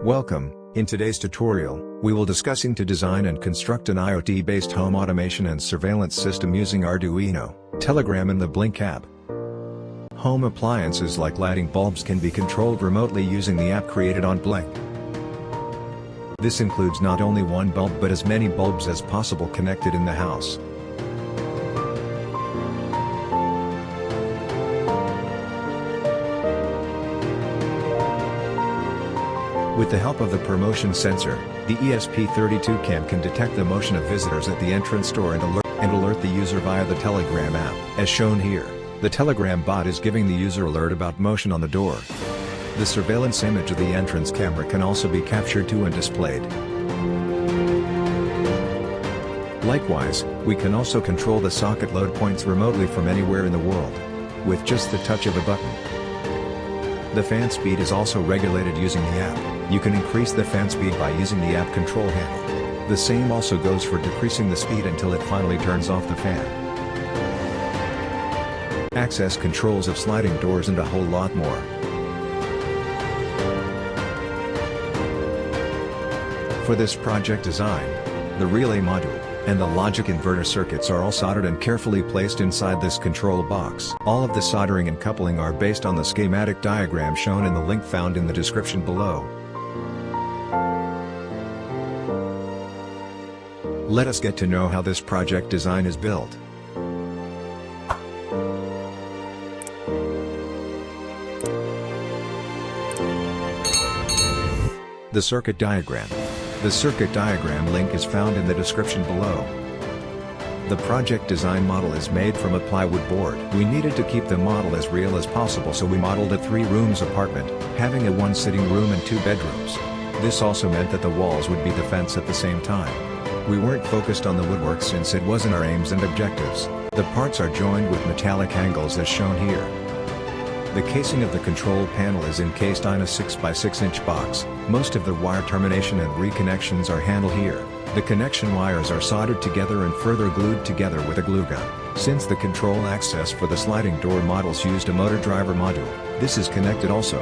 Welcome. In today's tutorial, we will discussing to design and construct an IoT-based home automation and surveillance system using Arduino, Telegram and the Blynk app. Home appliances like lighting bulbs can be controlled remotely using the app created on Blynk. This includes not only one bulb but as many bulbs as possible connected in the house. With the help of the ProMotion sensor, the ESP32 cam can detect the motion of visitors at the entrance door and alert the user via the Telegram app. As shown here, the Telegram bot is giving the user alert about motion on the door. The surveillance image of the entrance camera can also be captured too and displayed. Likewise, we can also control the socket load points remotely from anywhere in the world, with just the touch of a button. The fan speed is also regulated using the app. You can increase the fan speed by using the app control handle. The same also goes for decreasing the speed until it finally turns off the fan. Access controls of sliding doors and a whole lot more. For this project design, the relay module and the logic inverter circuits are all soldered and carefully placed inside this control box. All of the soldering and coupling are based on the schematic diagram shown in the link found in the description below. Let us get to know how this project design is built. The circuit diagram. The circuit diagram link is found in the description below. The project design model is made from a plywood board. We needed to keep the model as real as possible, so we modeled a 3-rooms apartment, having a 1 sitting room and 2 bedrooms. This also meant that the walls would be the fence at the same time. We weren't focused on the woodwork since it wasn't our aims and objectives. The parts are joined with metallic angles as shown here. The casing of the control panel is encased in a 6x6 inch box. Most of the wire termination and reconnections are handled here. The connection wires are soldered together and further glued together with a glue gun. Since the control access for the sliding door models used a motor driver module, this is connected also,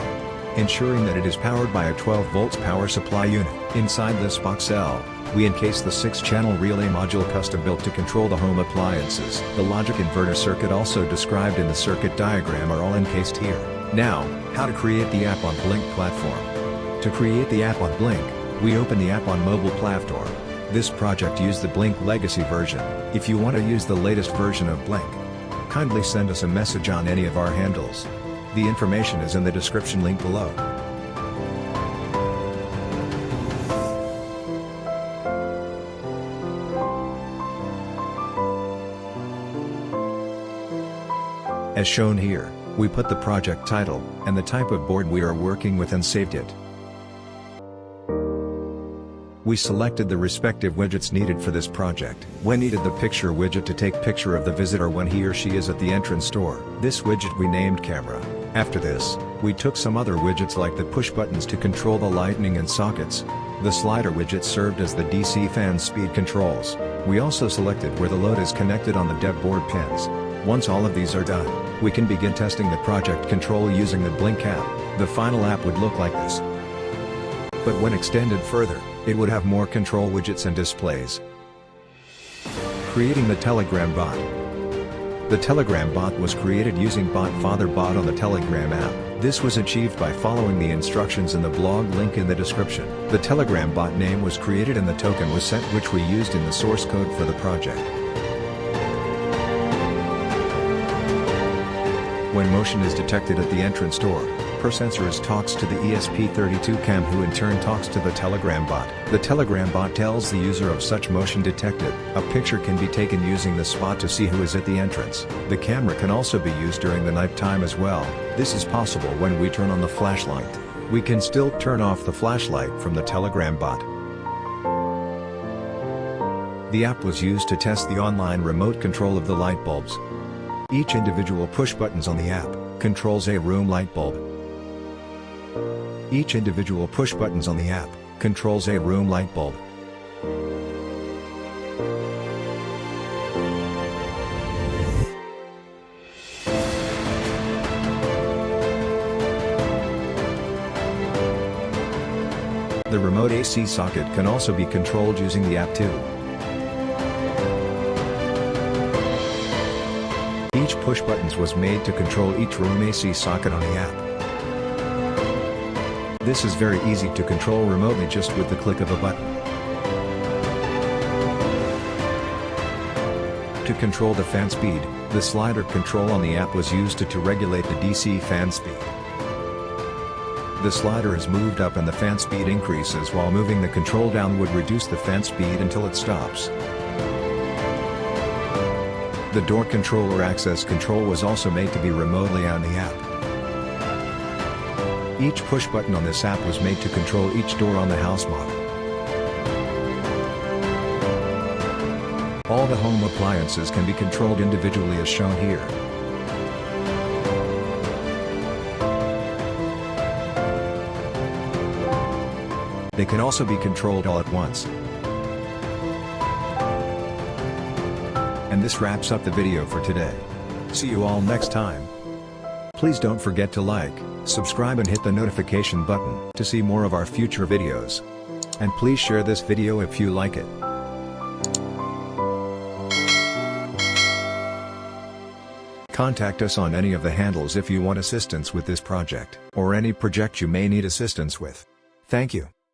ensuring that it is powered by a 12 volts power supply unit. Inside this box L, we encase the 6-channel relay module custom built to control the home appliances. The logic inverter circuit also described in the circuit diagram are all encased here. Now, how to create the app on Blynk platform. To create the app on Blynk, we open the app on mobile platform. This project used the Blynk legacy version. If you want to use the latest version of Blynk, kindly send us a message on any of our handles. The information is in the description link below. As shown here, we put the project title and the type of board we are working with and saved it. We selected the respective widgets needed for this project. We needed the picture widget to take picture of the visitor when he or she is at the entrance door. This widget we named camera. After this, we took some other widgets like the push buttons to control the lighting and sockets. The slider widget served as the DC fan speed controls. We also selected where the load is connected on the dev board pins. Once all of these are done, we can begin testing the project control using the Blynk app. The final app would look like this. But when extended further, it would have more control widgets and displays. Creating the Telegram bot. The Telegram bot was created using BotFatherBot on the Telegram app. This was achieved by following the instructions in the blog link in the description. The Telegram bot name was created and the token was set, which we used in the source code for the project. When motion is detected at the entrance door, ProSensors talks to the ESP32 cam, who in turn talks to the Telegram bot. The Telegram bot tells the user of such motion detected. A picture can be taken using the spot to see who is at the entrance. The camera can also be used during the night time as well. This is possible when we turn on the flashlight. We can still turn off the flashlight from the Telegram bot. The app was used to test the online remote control of the light bulbs. Each individual push buttons on the app controls a room light bulb. Each individual push buttons on the app controls a room light bulb. The remote AC socket can also be controlled using the app too. Each push buttons was made to control each room AC socket on the app. This is very easy to control remotely just with the click of a button. To control the fan speed, the slider control on the app was used to regulate the DC fan speed. The slider is moved up and the fan speed increases, while moving the control down would reduce the fan speed until it stops. The door control or access control was also made to be remotely on the app. Each push button on this app was made to control each door on the house model. All the home appliances can be controlled individually as shown here. They can also be controlled all at once. And this wraps up the video for today. See you all next time. Please don't forget to like, subscribe and hit the notification button to see more of our future videos. And please share this video if you like it. Contact us on any of the handles if you want assistance with this project, or any project you may need assistance with. Thank you.